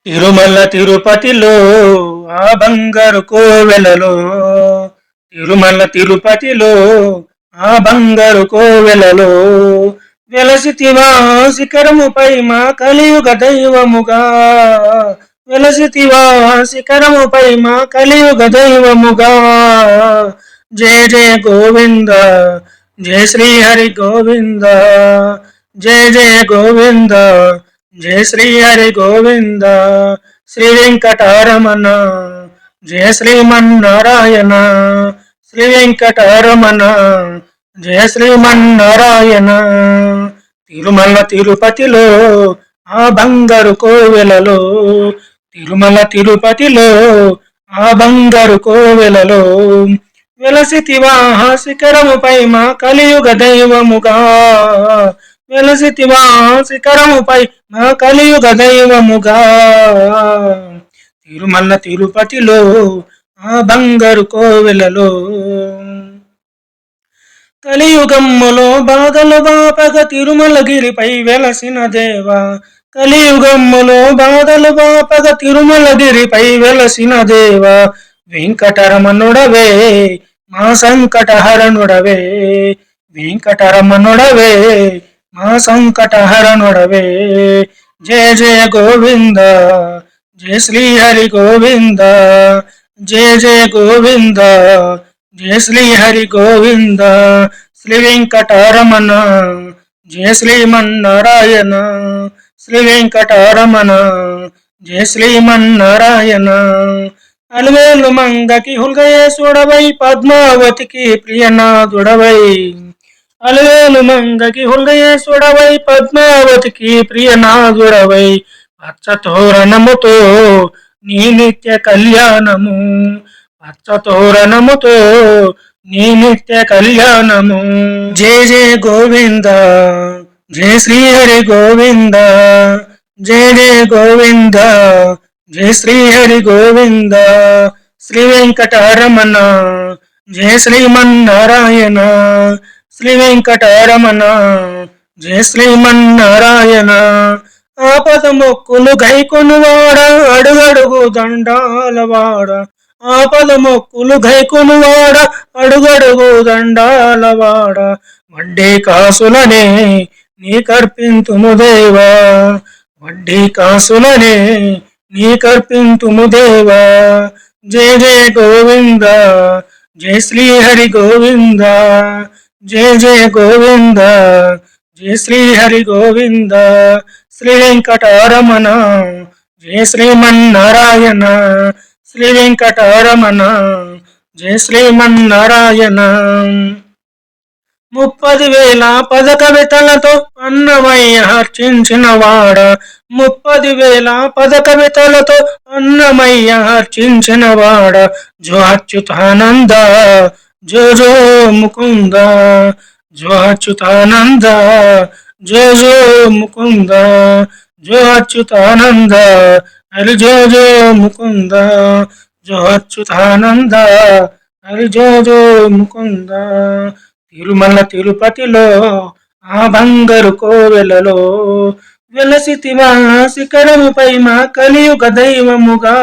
తిరుమల తిరుపతిలో ఆ బంగారు కోవెలలో తిరుమల తిరుపతిలో ఆ బంగారు కోవెలలో వెలసితివా శిఖరముపై మా కలియుగ దైవముగా వెలసితివా శిఖరముపై మా కలియుగ దైవముగా జయ జయ గోవింద జయ శ్రీ హరి గోవింద జయ జయ గోవింద జయ శ్రీ హరి గోవింద శ్రీ వెంకటరమణ జయ శ్రీమన్నారాయణ శ్రీ వెంకటరమణ జయ శ్రీమన్నారాయణ తిరుమల తిరుపతిలో ఆ బంగారు కోవెలలో తిరుమల తిరుపతిలో ఆ బంగారు కోవెలలో వెలసితివా శిఖరముపై మా కలియుగ దైవముగా వెలసితివా శిఖరముపై మా కలియుగ దైవముగా తిరుమల తిరుపతిలో ఆ బంగారు కోవెలలో కలియుగమ్ములో బాధలు బాపగ తిరుమలగిరిపై వెలసిన దేవా కలియుగమ్ములో బాధలు బాపగ తిరుమలగిరిపై వెలసిన దేవా వెంకటరమణుడవే మా సంకటహరణుడవే వెంకటరమణుడవే మా సంకటహరణుడవే జయ జయ గోవింద జయ శ్రీ హరి గోవింద జయ జయ గోవింద జయ శ్రీ హరి గోవింద శ్రీ వెంకటరమణ జయ శ్రీమన్నారాయణ శ్రీ వెంకటరమణ జయ శ్రీమన్నారాయణ అలవేలు మంగకి హుల్గయేశుడవై పద్మావతికి ప్రియనాథుడవై అలవేలు మంగకి హుల్గయేశుడవై పద్మావతికి ప్రియనాథుడవై పచ్చతోరణముతో నీ నిత్య కళ్యాణము పచ్చతోరణముతో నీ నిత్య కళ్యాణము జయ జయ గోవింద జయ శ్రీ హరి గోవింద జయ జయ గోవింద జయ శ్రీ హరి గోవింద శ్రీ వెంకటరమణ జయ శ్రీమన్నారాయణ శ్రీ వెంకటరమణ జయ శ్రీమన్నారాయణ ఆపద మొక్కులు గైకొనువాడ అడుగడుగు దండాలవాడ ఆపద మొక్కులు గైకొనువాడ అడుగడుగు దండాలవాడ వడ్డీ కాసులనే నీ కర్పింతుము దేవా వడ్డీ కాసులనే నీ కర్పింతుము దేవా జయ జయ గోవింద జయ శ్రీ హరి గోవింద జయ జయ గోవింద జయ శ్రీ హరి గోవింద శ్రీ వెంకటరమణ జయ శ్రీమన్నారాయణ శ్రీ వెంకటరమణ జయ శ్రీమన్నారాయణ 30,000 పద కవితలతో అన్నమయ్య హర్చించిన వాడ 30,000 పద కవితలతో అన్నమయ్య హర్చించిన వాడ జో అచ్యుతానంద జో జో ముకుంద జో అచ్యుతానంద జో జో ముకుంద జో అచ్యుతానంద హరి జో జో ముకుంద జో అచ్యుతానంద హరి జో జో ముకుంద తిరుమల తిరుపతిలో ఆ బంగారు కోవెలలో వెలసితివా శిఖరముపై మా కలియుగ దైవముగా